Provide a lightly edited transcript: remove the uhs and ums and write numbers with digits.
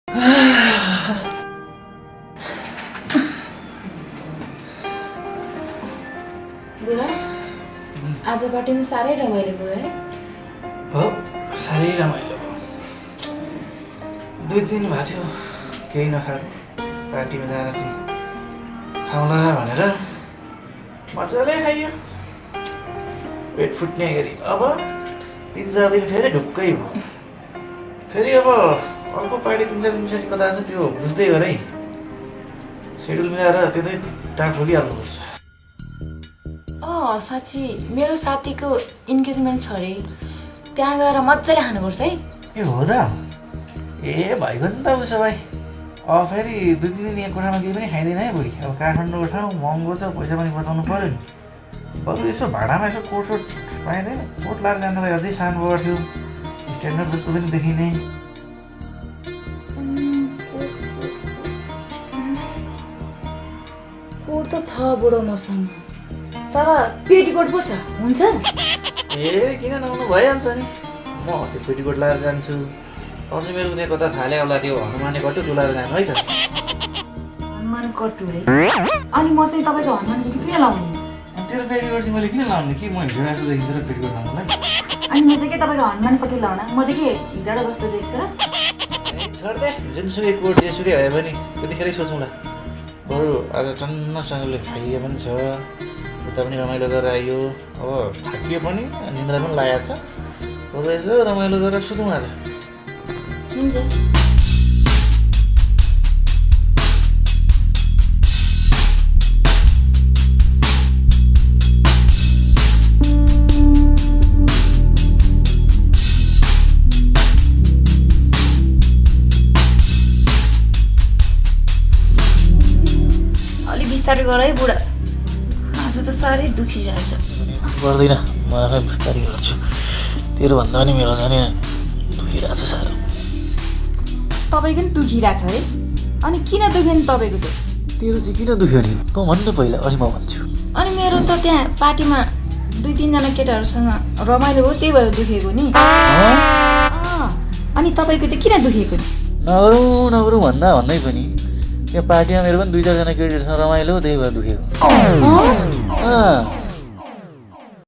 बुढा आज पार्टीमा साह्रै रमाइलो भयो है? हो साह्रै रमाइलो भयो। 2 दिन भएको थियो केही नखाएर पार्टीमा जाएर चाहिँ खाउँला भनेर मजाले खाइयो, पेट फुट्ने गरी। अब 3-4 दिन फेरि ढुक्कै भयो। फेरि अब अर्को पार्टी 3-4 दिन पछाडि कता छ त्यो बुझ्दै गर है। सेड्युल मिलाएर त्यतै टाढ ठोकिहाल्नुपर्छ। साँच्ची मेरो साथीको इन्गेजमेन्ट छ अरे, त्यहाँ गएर मजाले खानुपर्छ है। ए हो र? ए भइगयो नि त उसो भए। अब फेरि 2-3 दिन यहाँ कोठामा केही पनि खाइँदैन है बुढी। अब काठमाडौँको ठाउँ महँगो छ, पैसा पनि बचाउनु पऱ्यो नि। बरु यसो भाडामा यसो कोटसोट पाइँदैन? कोट लाएर जानुलाई अझै सानो पर्थ्यो, स्ट्यान्डर्ड जस्तो पनि देखिने। कोट त छ बुढो मसँग, तर पेटीकोट पो छ, हुन्छ? ए किन नहुनु, भइहाल्छ नि। म त्यो पेटीकोट लाएर जान्छु। अझै मेरो उनीहरू कता थाले होला त्यो हनुमाने कट्टु तुलाएर जानु है त। हनुमान कट्टु है? अनि म चाहिँ तपाईँको हनुमान कट्टु किन लाउनु? तेरो पेटीकोट चाहिँ मैले किन लाउने कि म हिजो आएको देखिन्छ र पेटीकोट लाउनुलाई। अनि म चाहिँ के तपाईँको हनुमान कट्टु लाउन? म चाहिँ के हिजोडा जस्तो देख्छु र? छोड दे, जुनसुकै कोट जेसुकै भए पनि त्यतिखेरै सोचौँला। बरु आज टन्नसँगले खाइयो पनि छ, उता पनि रमाइलो गरेर आइयो। अब थाकियो पनि, निन्द्रा पनि लागेको छ। बरु यसो रमाइलो गरेर सुतौँ आज। हुन्छ। अलिक बिस्तारै गर है बुढा, आज त साह्रै दुखिरहेछ। गर्दिनँ, म आफै बिस्तारै गर्छु। तेरोभन्दा पनि मेरो झन् दुखिरहेछ साह्रो। तपाईँको नि दुखिरहेछ है? अनि किन दुख्यो नि तपाईँको चाहिँ? तेरो चाहिँ किन दुख्यो नि? तँ भन्नु पहिला, अनि म भन्छु। अनि मेरो त त्यहाँ पार्टीमा 2-3 जना केटाहरूसँग रमाइलो भयो, त्यही भएर दुखेको नि। अनि तपाईँको चाहिँ किन दुखेको नि? नगरौँ भन्दै पनि त्यहाँ पार्टीमा मेरो पनि 2-4 जना केटीहरूसँग रमाइलो, त्यही भएर दुखेको।